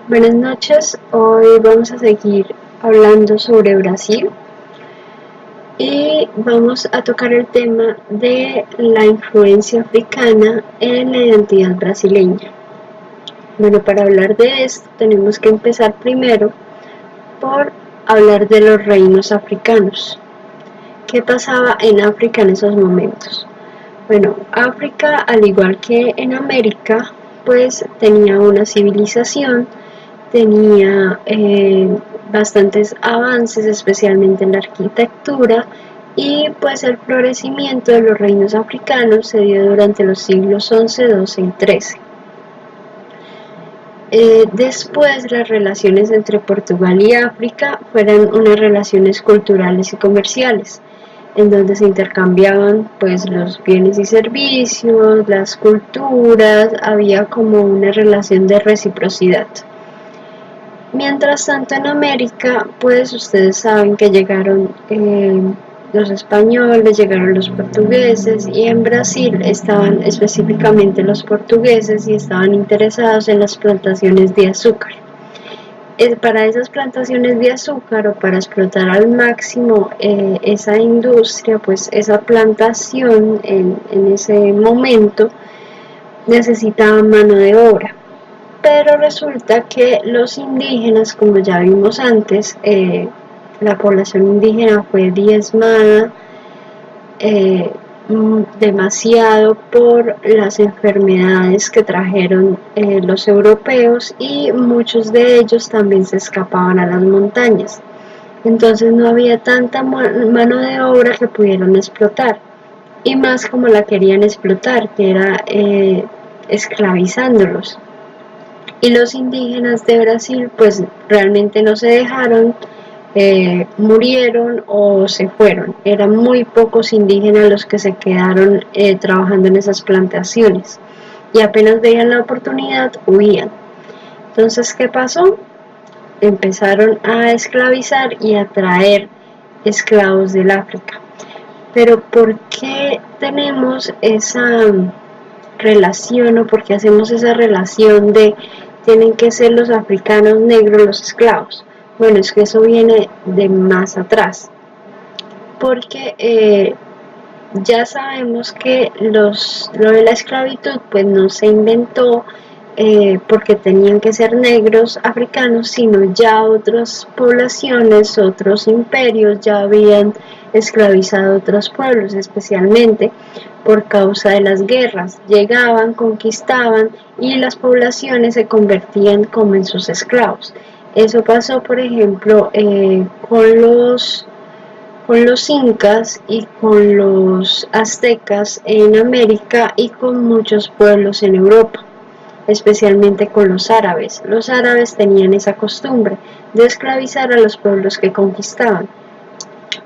Buenas noches, hoy vamos a seguir hablando sobre Brasil y vamos a tocar el tema de la influencia africana en la identidad brasileña. Bueno, para hablar de esto tenemos que empezar primero por hablar de los reinos africanos. ¿Qué pasaba en África en esos momentos? Bueno, África, al igual que en América, pues tenía una civilización, tenía bastantes avances, especialmente en la arquitectura, y pues el florecimiento de los reinos africanos se dio durante los siglos XI, XII y XIII. Después las relaciones entre Portugal y África fueron unas relaciones culturales y comerciales, en donde se intercambiaban pues los bienes y servicios, las culturas, había como una relación de reciprocidad. Mientras tanto en América, pues ustedes saben que llegaron los españoles, llegaron los portugueses y en Brasil estaban específicamente los portugueses y estaban interesados en las plantaciones de azúcar. Para esas plantaciones de azúcar o para explotar al máximo esa industria, pues esa plantación en ese momento necesitaba mano de obra. Pero resulta que los indígenas, como ya vimos antes, la población indígena fue diezmada demasiado por las enfermedades que trajeron los europeos y muchos de ellos también se escapaban a las montañas. Entonces no había tanta mano de obra que pudieron explotar, y más como la querían explotar, que era esclavizándolos. Y los indígenas de Brasil pues realmente no se dejaron, murieron o se fueron. Eran muy pocos indígenas los que se quedaron trabajando en esas plantaciones y apenas veían la oportunidad huían. Entonces, ¿qué pasó? Empezaron a esclavizar y a traer esclavos del África. Pero ¿por qué tenemos esa relación o por qué hacemos esa relación de tienen que ser los africanos negros los esclavos? Bueno, es que eso viene de más atrás, porque ya sabemos que lo de la esclavitud pues no se inventó porque tenían que ser negros africanos, sino ya otras poblaciones, otros imperios ya habían esclavizado a otros pueblos, especialmente por causa de las guerras. Llegaban, conquistaban y las poblaciones se convertían como en sus esclavos. Eso pasó, por ejemplo, con los incas y con los aztecas en América y con muchos pueblos en Europa, especialmente con los árabes. Los árabes tenían esa costumbre de esclavizar a los pueblos que conquistaban.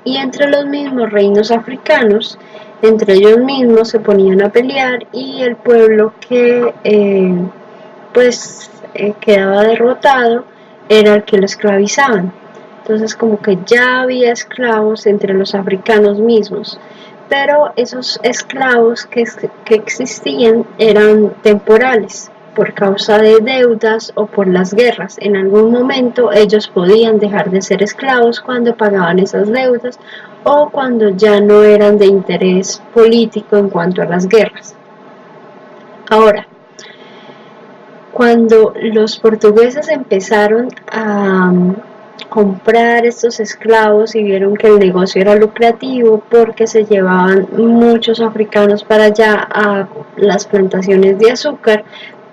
Y entre los mismos reinos africanos, entre ellos mismos se ponían a pelear y el pueblo que quedaba derrotado era el que lo esclavizaban. Entonces como que ya había esclavos entre los africanos mismos, pero esos esclavos que existían eran temporales por causa de deudas o por las guerras. En algún momento ellos podían dejar de ser esclavos cuando pagaban esas deudas o cuando ya no eran de interés político en cuanto a las guerras. Ahora, cuando los portugueses empezaron a comprar estos esclavos y vieron que el negocio era lucrativo porque se llevaban muchos africanos para allá a las plantaciones de azúcar,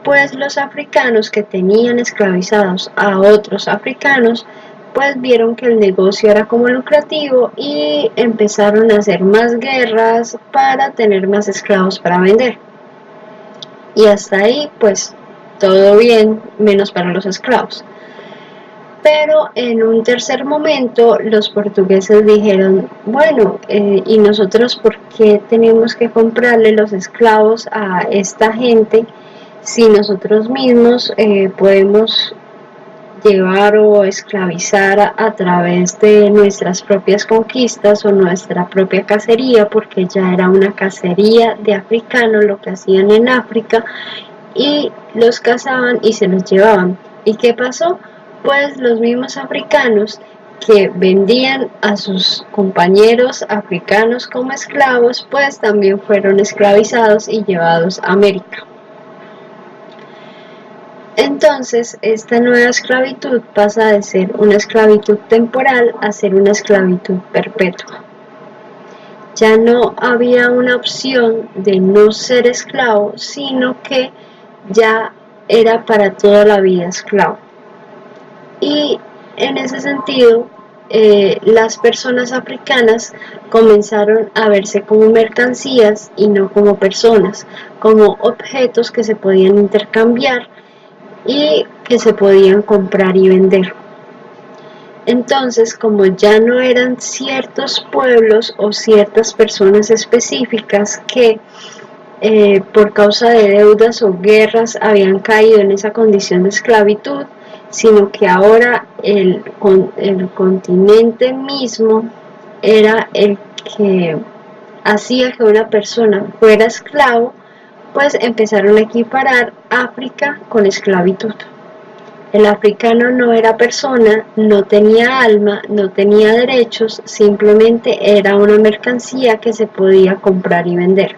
pues los africanos que tenían esclavizados a otros africanos pues vieron que el negocio era como lucrativo y empezaron a hacer más guerras para tener más esclavos para vender. Y hasta ahí pues todo bien, menos para los esclavos. Pero en un tercer momento los portugueses dijeron, bueno, ¿y nosotros por qué tenemos que comprarle los esclavos a esta gente si nosotros mismos podemos llevar o esclavizar a través de nuestras propias conquistas o nuestra propia cacería? Porque ya era una cacería de africanos lo que hacían en África y los cazaban y se los llevaban. ¿Y qué pasó? Pues los mismos africanos que vendían a sus compañeros africanos como esclavos, pues también fueron esclavizados y llevados a América. Entonces, esta nueva esclavitud pasa de ser una esclavitud temporal a ser una esclavitud perpetua. Ya no había una opción de no ser esclavo, sino que ya era para toda la vida esclavo. Y en ese sentido, las personas africanas comenzaron a verse como mercancías y no como personas, como objetos que se podían intercambiar y que se podían comprar y vender. Entonces, como ya no eran ciertos pueblos o ciertas personas específicas que por causa de deudas o guerras habían caído en esa condición de esclavitud, sino que ahora el continente mismo era el que hacía que una persona fuera esclavo, pues empezaron a equiparar África con esclavitud. El africano no era persona, no tenía alma, no tenía derechos, simplemente era una mercancía que se podía comprar y vender.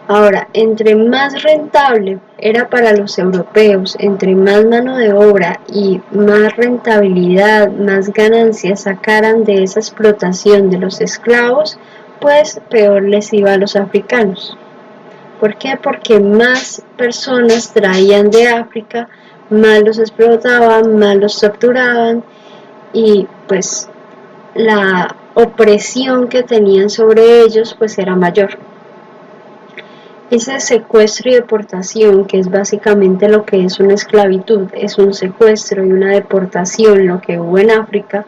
Ahora, entre más rentable era para los europeos, entre más mano de obra y más rentabilidad, más ganancias sacaran de esa explotación de los esclavos, pues peor les iba a los africanos. ¿Por qué? Porque más personas traían de África, más los explotaban, más los torturaban y pues la opresión que tenían sobre ellos pues era mayor. Ese secuestro y deportación, que es básicamente lo que es una esclavitud, es un secuestro y una deportación, lo que hubo en África,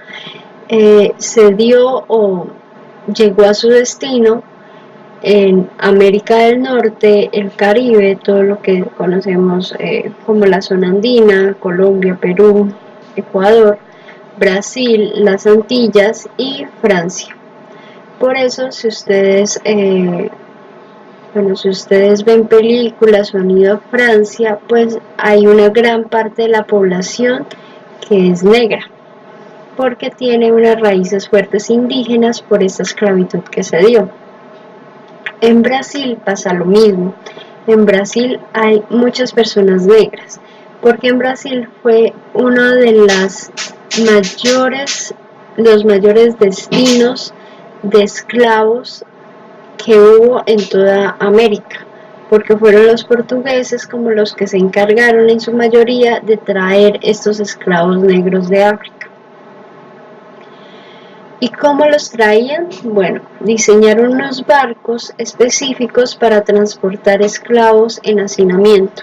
se dio o llegó a su destino en América del Norte, el Caribe, todo lo que conocemos como la zona andina, Colombia, Perú, Ecuador, Brasil, las Antillas y Francia. Por eso, si ustedes ven películas o han ido a Francia, pues hay una gran parte de la población que es negra, porque tiene unas raíces fuertes indígenas por esta esclavitud que se dio. En Brasil pasa lo mismo. En Brasil hay muchas personas negras, porque en Brasil fue uno de los mayores destinos de esclavos que hubo en toda América, porque fueron los portugueses como los que se encargaron en su mayoría de traer estos esclavos negros de África. ¿Y cómo los traían? Bueno, diseñaron unos barcos específicos para transportar esclavos en hacinamiento.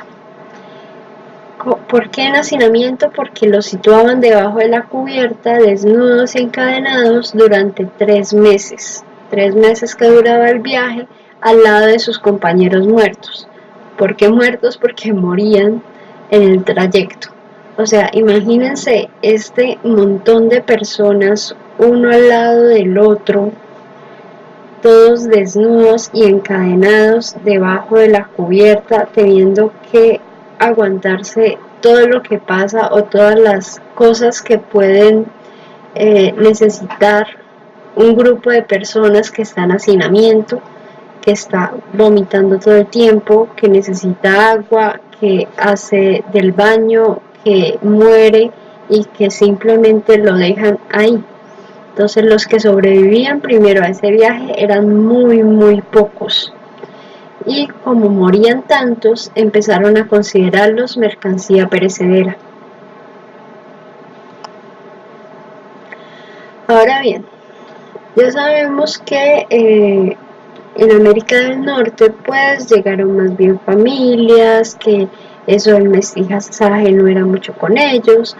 ¿Por qué en hacinamiento? Porque los situaban debajo de la cubierta, desnudos y encadenados durante 3 meses. 3 meses que duraba el viaje al lado de sus compañeros muertos. ¿Por qué muertos? Porque morían en el trayecto. O sea, imagínense este montón de personas, uno al lado del otro, todos desnudos y encadenados debajo de la cubierta, teniendo que aguantarse todo lo que pasa o todas las cosas que pueden necesitar un grupo de personas que está en hacinamiento, que está vomitando todo el tiempo, que necesita agua, que hace del baño, que muere y que simplemente lo dejan ahí. Entonces los que sobrevivían primero a ese viaje eran muy pocos. Y como morían tantos, empezaron a considerarlos mercancía perecedera. Ahora bien, ya sabemos que en América del Norte pues llegaron más bien familias, que eso del mestizaje no era mucho con ellos,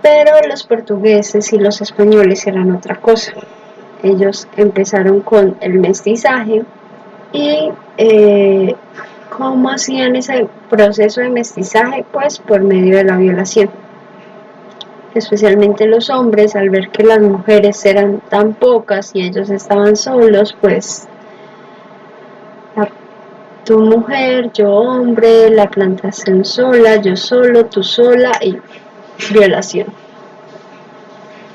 pero los portugueses y los españoles eran otra cosa. Ellos empezaron con el mestizaje y ¿cómo hacían ese proceso de mestizaje? Pues por medio de la violación. Especialmente los hombres, al ver que las mujeres eran tan pocas y ellos estaban solos, pues tu mujer, yo hombre, la plantación sola, yo solo, tú sola y violación.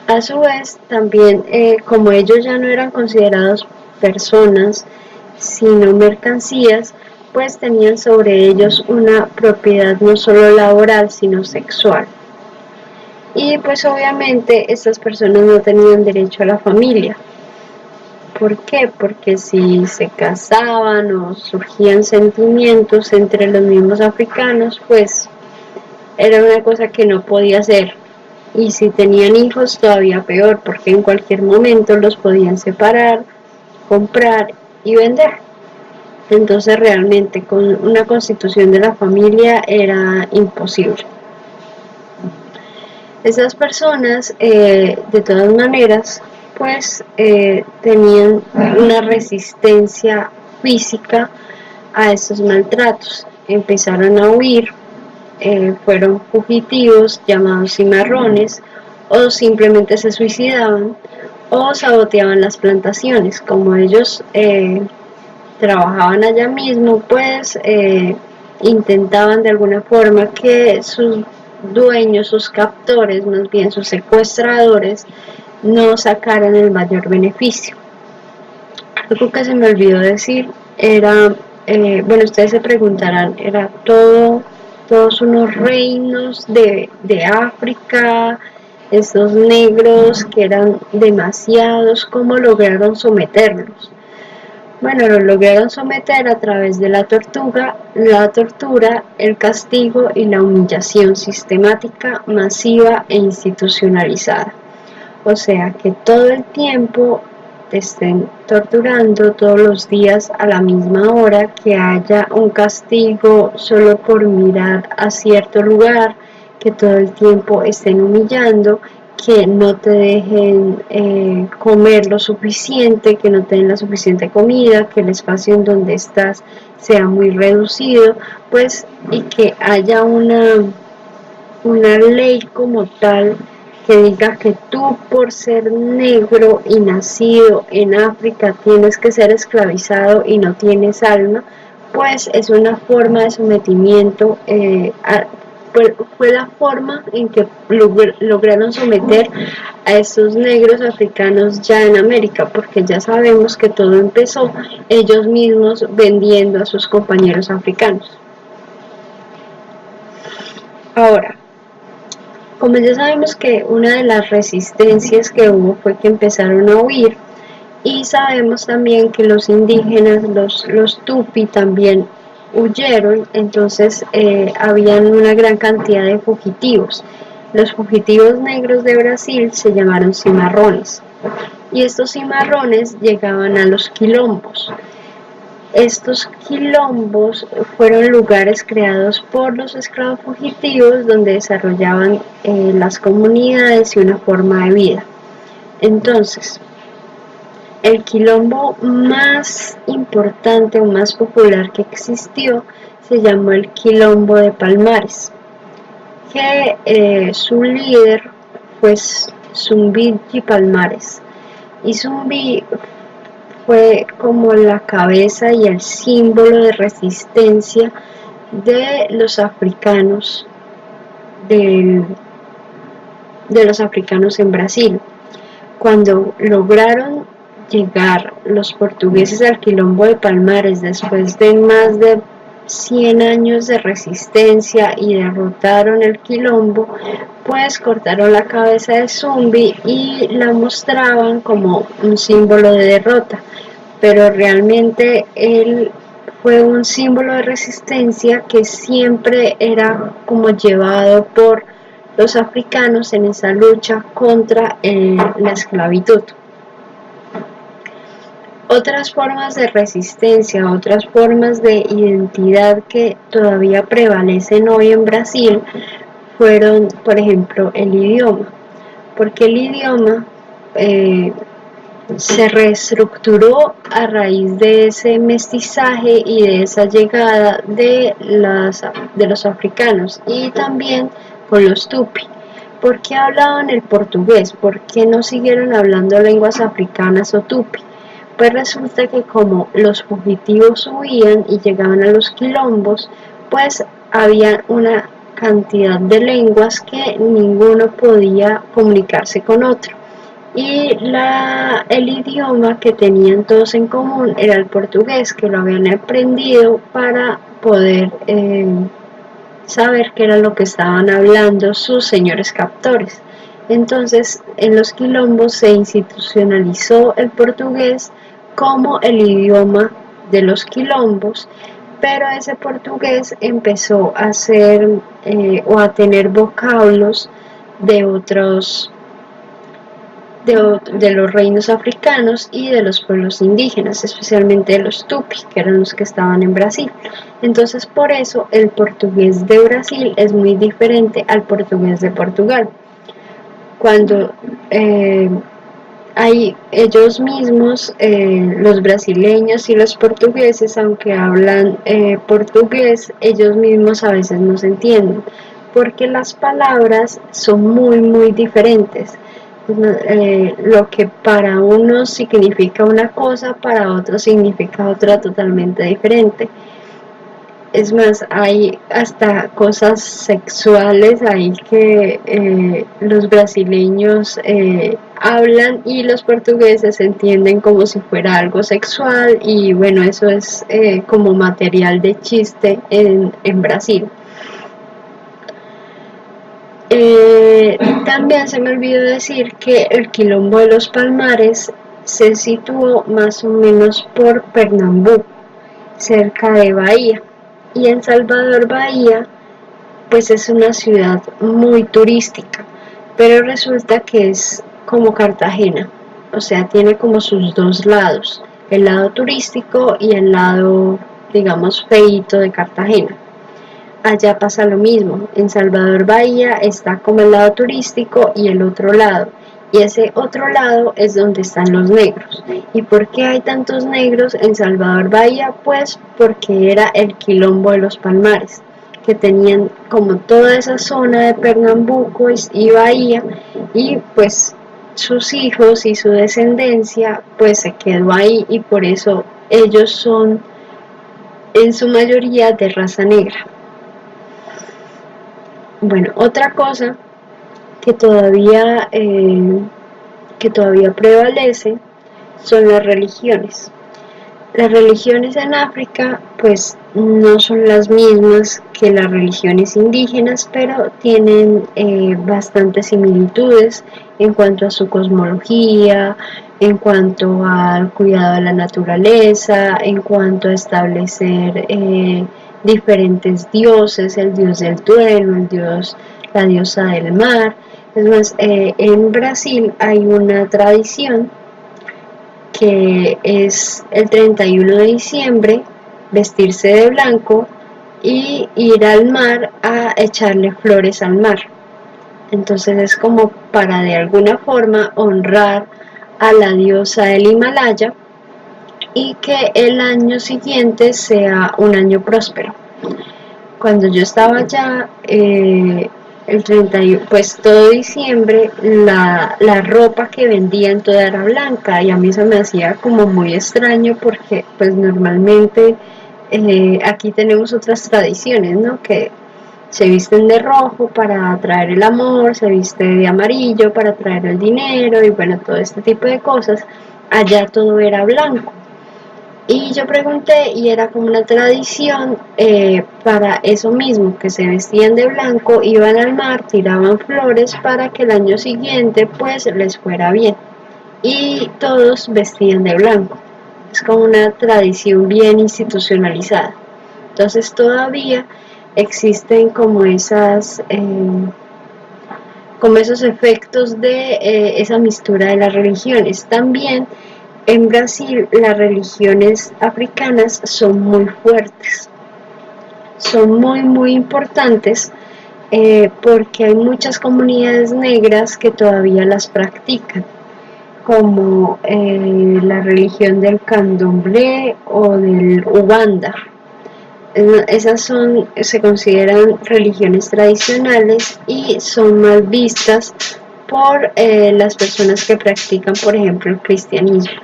A su vez, también como ellos ya no eran considerados personas, sino mercancías, pues tenían sobre ellos una propiedad no solo laboral, sino sexual. Y pues obviamente estas personas no tenían derecho a la familia. ¿Por qué? Porque si se casaban o surgían sentimientos entre los mismos africanos, pues era una cosa que no podía ser. Y si tenían hijos, todavía peor, porque en cualquier momento los podían separar, comprar y vender. Entonces realmente con una constitución de la familia era imposible. Esas personas, de todas maneras, pues tenían una resistencia física a estos maltratos. Empezaron a huir, fueron fugitivos llamados cimarrones, o simplemente se suicidaban o saboteaban las plantaciones. Como ellos trabajaban allá mismo, pues intentaban de alguna forma que sus dueños, sus captores, más bien sus secuestradores, no sacaran el mayor beneficio. Algo que se me olvidó decir era, bueno, ustedes se preguntarán, era todos unos reinos de África, estos negros que eran demasiados, ¿cómo lograron someterlos? Bueno, lo lograron someter a través de la tortura, el castigo y la humillación sistemática, masiva e institucionalizada. O sea, que todo el tiempo te estén torturando todos los días a la misma hora, que haya un castigo solo por mirar a cierto lugar, que todo el tiempo estén humillando, que no te dejen comer lo suficiente, que no te den la suficiente comida, que el espacio en donde estás sea muy reducido, pues, y que haya una ley como tal que diga que tú por ser negro y nacido en África tienes que ser esclavizado y no tienes alma, pues es una forma de sometimiento, fue la forma en que lograron someter a estos negros africanos ya en América, porque ya sabemos que todo empezó ellos mismos vendiendo a sus compañeros africanos. Ahora, como ya sabemos que una de las resistencias que hubo fue que empezaron a huir, y sabemos también que los indígenas, los tupi también huyeron, entonces habían una gran cantidad de fugitivos. Los fugitivos negros de Brasil se llamaron cimarrones, y estos cimarrones llegaban a los quilombos. Estos quilombos fueron lugares creados por los esclavos fugitivos donde desarrollaban las comunidades y una forma de vida. Entonces, el quilombo más importante o más popular que existió se llamó el Quilombo de Palmares, que su líder fue Zumbi Palmares, y Zumbi fue como la cabeza y el símbolo de resistencia de los africanos, de los africanos en Brasil. Cuando lograron llegar los portugueses al Quilombo de Palmares después de más de 100 años de resistencia y derrotaron el quilombo, pues cortaron la cabeza de Zumbi y la mostraban como un símbolo de derrota, pero realmente él fue un símbolo de resistencia que siempre era como llevado por los africanos en esa lucha contra la esclavitud. Otras formas de resistencia, otras formas de identidad que todavía prevalecen hoy en Brasil fueron, por ejemplo, el idioma, porque el idioma se reestructuró a raíz de ese mestizaje y de esa llegada de los africanos, y también con los tupi. ¿Por qué hablaban el portugués? ¿Por qué no siguieron hablando lenguas africanas o tupi? Pues resulta que como los fugitivos huían y llegaban a los quilombos, pues había una cantidad de lenguas que ninguno podía comunicarse con otro. Y el idioma que tenían todos en común era el portugués, que lo habían aprendido para poder saber qué era lo que estaban hablando sus señores captores. Entonces, en los quilombos se institucionalizó el portugués como el idioma de los quilombos, pero ese portugués empezó a ser o a tener vocablos de otros de los reinos africanos y de los pueblos indígenas, especialmente de los tupis, que eran los que estaban en Brasil. Entonces, por eso el portugués de Brasil es muy diferente al portugués de Portugal. Cuando hay ellos mismos, los brasileños y los portugueses, aunque hablan portugués, ellos mismos a veces no se entienden, porque las palabras son muy diferentes. Lo que para uno significa una cosa, para otro significa otra totalmente diferente. Es más, hay hasta cosas sexuales ahí que los brasileños hablan y los portugueses entienden como si fuera algo sexual, y bueno, eso es como material de chiste en Brasil. También se me olvidó decir que el quilombo de los Palmares se situó más o menos por Pernambuco, cerca de Bahía. Y en Salvador Bahía, pues es una ciudad muy turística, pero resulta que es como Cartagena, o sea, tiene como sus dos lados, el lado turístico y el lado, digamos, feíto de Cartagena. Allá pasa lo mismo, en Salvador Bahía está como el lado turístico y el otro lado, y ese otro lado es donde están los negros. ¿Y por qué hay tantos negros en Salvador Bahía? Pues porque era el quilombo de los Palmares, que tenían como toda esa zona de Pernambuco y Bahía, y pues sus hijos y su descendencia pues se quedó ahí, y por eso ellos son en su mayoría de raza negra. Bueno, otra cosa que todavía prevalece son las religiones. Las religiones en África pues no son las mismas que las religiones indígenas, pero tienen bastantes similitudes en cuanto a su cosmología, en cuanto al cuidado de la naturaleza, en cuanto a establecer diferentes dioses, el dios del trueno, la diosa del mar. Es más, en Brasil hay una tradición que es el 31 de diciembre vestirse de blanco y ir al mar a echarle flores al mar. Entonces es como para de alguna forma honrar a la diosa del Himalaya y que el año siguiente sea un año próspero. Cuando yo estaba allá, el 31, pues todo diciembre la ropa que vendían toda era blanca, y a mí se me hacía como muy extraño porque pues normalmente aquí tenemos otras tradiciones, ¿no? Que se visten de rojo para atraer el amor, se viste de amarillo para atraer el dinero y bueno, todo este tipo de cosas. Allá todo era blanco. Y yo pregunté y era como una tradición para eso mismo, que se vestían de blanco, iban al mar, tiraban flores para que el año siguiente pues les fuera bien. Y todos vestían de blanco. Es como una tradición bien institucionalizada. Entonces todavía existen como como esos efectos de esa mistura de las religiones. También en Brasil las religiones africanas son muy fuertes, son muy importantes porque hay muchas comunidades negras que todavía las practican, como la religión del candomblé o del ubanda. Esas se consideran religiones tradicionales y son mal vistas por las personas que practican, por ejemplo, el cristianismo.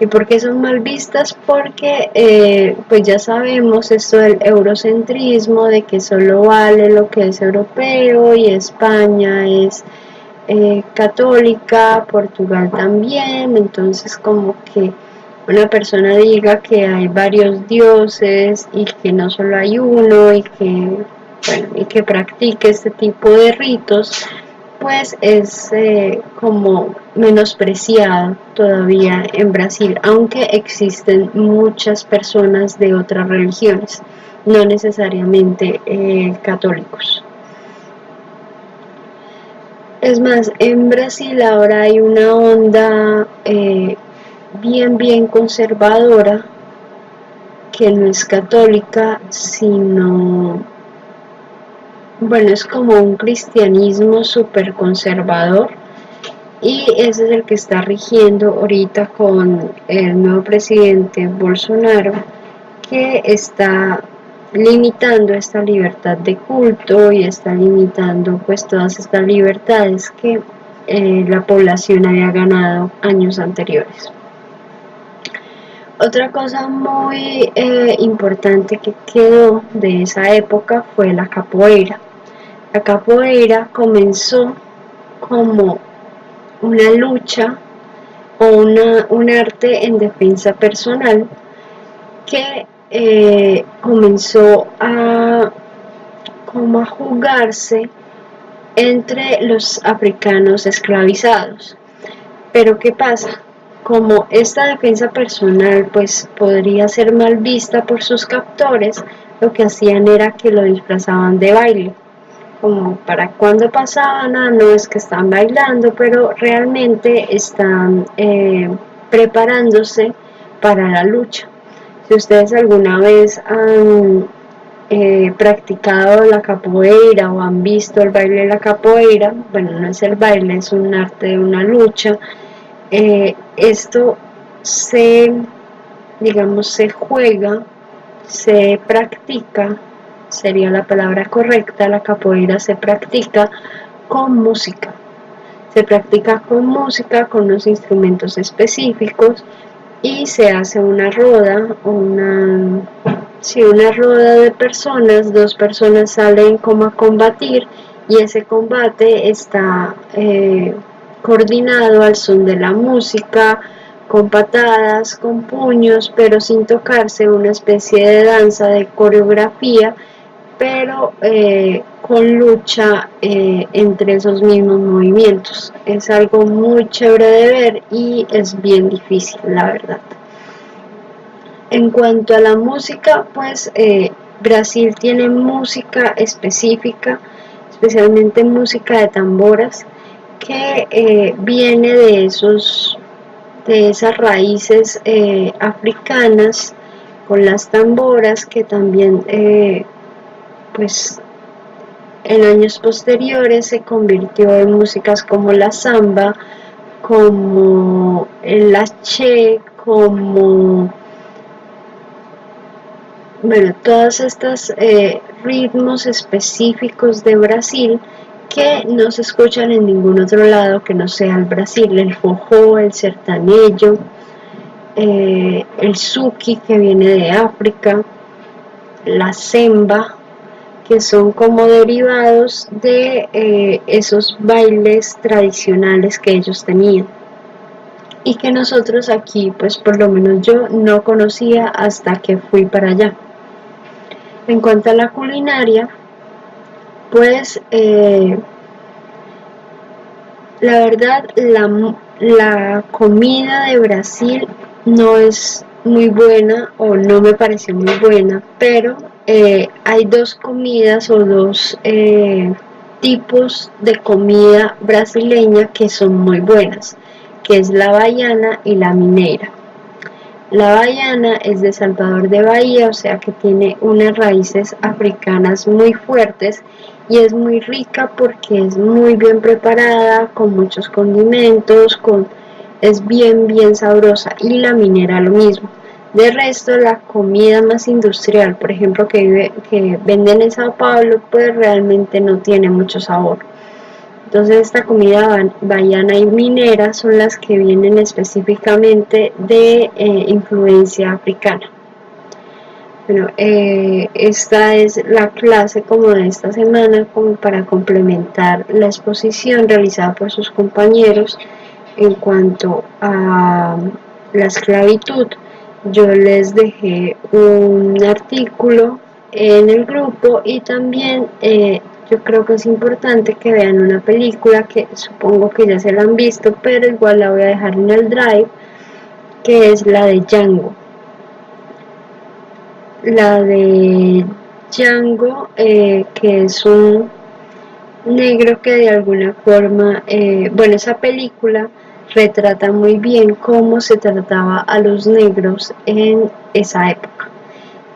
¿Y por qué son mal vistas? Porque pues ya sabemos esto del eurocentrismo, de que solo vale lo que es europeo y España es católica, Portugal también, entonces como que una persona diga que hay varios dioses y que no solo hay uno y que practique este tipo de ritos, pues es como menospreciado todavía en Brasil, aunque existen muchas personas de otras religiones, no necesariamente católicos. Es más, en Brasil ahora hay una onda bien conservadora que no es católica, sino, bueno, es como un cristianismo súper conservador y ese es el que está rigiendo ahorita con el nuevo presidente Bolsonaro, que está limitando esta libertad de culto y está limitando pues todas estas libertades que la población había ganado años anteriores. Otra cosa muy importante que quedó de esa época fue la capoeira. La capoeira comenzó como una lucha o un arte en defensa personal que comenzó como a jugarse entre los africanos esclavizados. Pero ¿qué pasa? Como esta defensa personal pues podría ser mal vista por sus captores, lo que hacían era que lo disfrazaban de baile. Como para cuando pasaban, no es que están bailando, pero realmente están preparándose para la lucha. Si ustedes alguna vez han practicado la capoeira o han visto el baile de la capoeira, bueno, no es el baile, es un arte de una lucha. Esto digamos, se juega, se practica, sería la palabra correcta, la capoeira se practica con música. Se practica con música, con unos instrumentos específicos y se hace una roda, una roda de personas, dos personas salen como a combatir y ese combate está coordinado al son de la música, con patadas, con puños, pero sin tocarse, una especie de danza, de coreografía, pero con lucha entre esos mismos movimientos. Es algo muy chévere de ver y es bien difícil, la verdad. En cuanto a la música, pues Brasil tiene música específica, especialmente música de tamboras, que viene de esas raíces africanas con las tamboras, que también pues en años posteriores se convirtió en músicas como la samba, como el che, como bueno, todos estos ritmos específicos de Brasil que no se escuchan en ningún otro lado que no sea el Brasil, el forró, el sertanejo, el suki que viene de África, la semba, que son como derivados de esos bailes tradicionales que ellos tenían y que nosotros aquí, pues por lo menos yo no conocía hasta que fui para allá. En cuanto a la culinaria, pues la verdad la comida de Brasil no es muy buena o no me pareció muy buena, pero hay dos comidas o dos tipos de comida brasileña que son muy buenas, que es la baiana y la mineira. La baiana es de Salvador de Bahía, o sea que tiene unas raíces africanas muy fuertes y es muy rica porque es muy bien preparada, con muchos condimentos, es bien sabrosa, y la minera lo mismo. De resto, la comida más industrial, por ejemplo, que venden en Sao Paulo, pues realmente no tiene mucho sabor. Entonces esta comida baiana y minera son las que vienen específicamente de influencia africana. Bueno, esta es la clase como de esta semana, como para complementar la exposición realizada por sus compañeros en cuanto a la esclavitud. Yo les dejé un artículo en el grupo y también yo creo que es importante que vean una película que supongo que ya se la han visto, pero igual la voy a dejar en el drive, que es la de Django. La de Django, que es un negro que de alguna forma, bueno, esa película retrata muy bien cómo se trataba a los negros en esa época.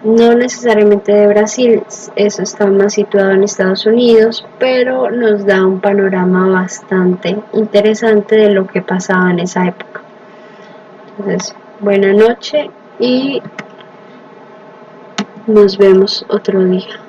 No necesariamente de Brasil, eso está más situado en Estados Unidos, pero nos da un panorama bastante interesante de lo que pasaba en esa época. Entonces, buena noche y nos vemos otro día.